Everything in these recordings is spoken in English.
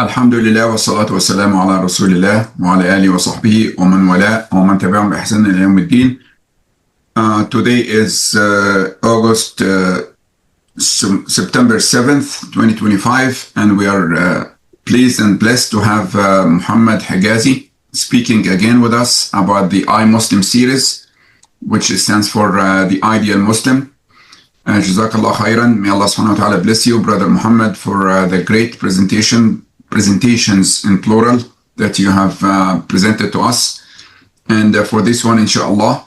الحمد لله والصلاة والسلام على رسول الله وعلى آله وصحبه ومن والاه ومن تبعهم بإحسان إلى يوم الدين. Today is September 7th, 2025, and we are pleased and blessed to have Muhammad Hijazi speaking again with us about the I Muslim series, which stands for the Ideal Muslim. Jazakallah khairan. May Allah subhanahu wa ta'ala bless you, Brother Muhammad, for the great presentations in plural that you have presented to us. And for this one, inshallah,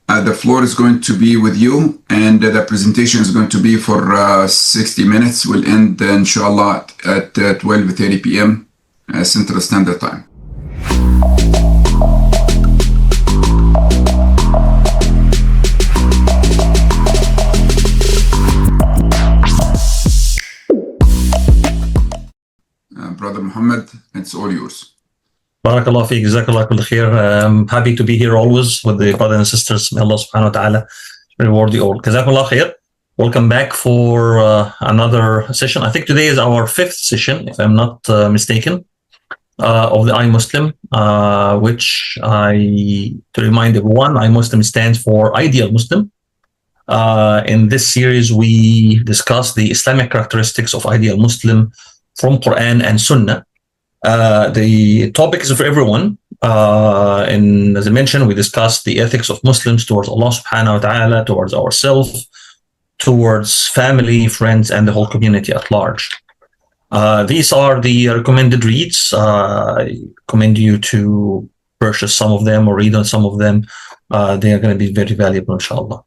the floor is going to be with you, and the presentation is going to be for 60 minutes. We'll end, inshallah, at 12:30 p.m. Central Standard Time. Brother Muhammad, it's all yours. Barakallah feek, jazakallah kull khair. I'm happy to be here always with the brothers and sisters. May Allah subhanahu wa ta'ala reward you all. Jazakallah khair. Welcome back for another session. I think today is our 5th session, if I'm not mistaken, of the I Muslim, which to remind everyone, I Muslim stands for Ideal Muslim. In this series, we discuss the Islamic characteristics of Ideal Muslim from Qur'an and Sunnah. The topic is for everyone. And as I mentioned, we discussed the ethics of Muslims towards Allah subhanahu wa ta'ala, towards ourselves, towards family, friends, and the whole community at large. These are the recommended reads. I recommend you to purchase some of them or read on some of them. They are going to be very valuable, inshallah.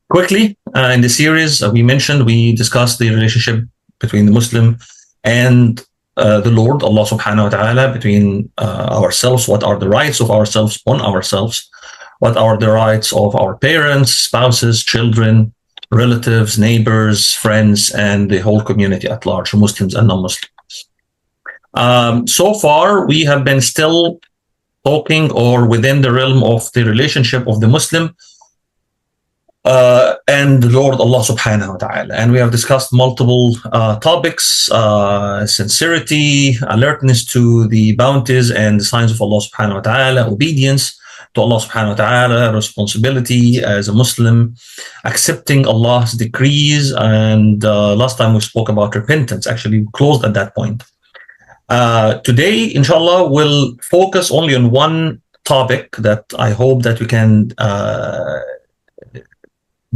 Quickly, in the series, we discussed the relationship between the Muslim and the Lord, Allah subhanahu wa ta'ala, between ourselves, what are the rights of ourselves on ourselves, what are the rights of our parents, spouses, children, relatives, neighbors, friends, and the whole community at large, Muslims and non-Muslims. So far, we have been still talking or within the realm of the relationship of the Muslim and the Lord Allah subhanahu wa ta'ala. And we have discussed multiple topics, sincerity, alertness to the bounties and the signs of Allah subhanahu wa ta'ala, obedience to Allah subhanahu wa ta'ala, responsibility as a Muslim, accepting Allah's decrees. And last time we spoke about repentance. Actually, we closed at that point. Today, inshallah, we'll focus only on one topic that I hope that we can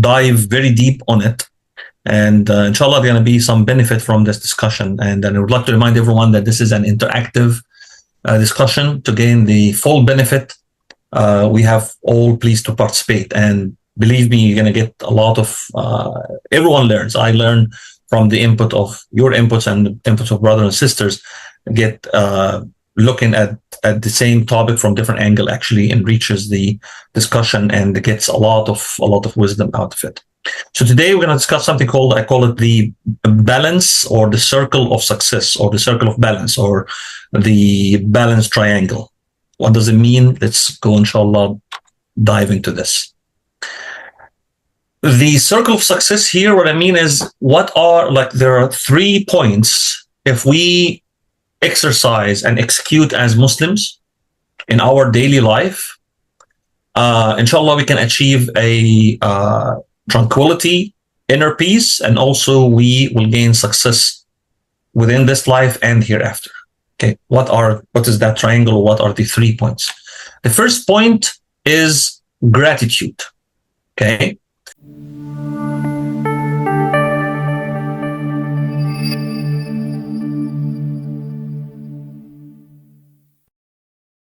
dive very deep on it, and inshallah there's going to be some benefit from this discussion. And I would like to remind everyone that this is an interactive discussion. To gain the full benefit, we have all pleased to participate, and believe me, you're going to get a lot of everyone learns. I learn from the input of your inputs and the inputs of brothers and sisters, get looking at the same topic from different angle actually enriches the discussion and gets a lot of wisdom out of it. So today we're going to discuss something called, I call it the balance, or the circle of success, or the circle of balance, or the balance triangle. What does it mean? Let's go, inshallah, dive into this. The circle of success here, what I mean is, there are 3 points. If we exercise and execute as Muslims in our daily life, inshallah we can achieve a tranquility, inner peace, and also we will gain success within this life and hereafter. Okay, what is that triangle? What are the 3 points? The first point is gratitude. Okay,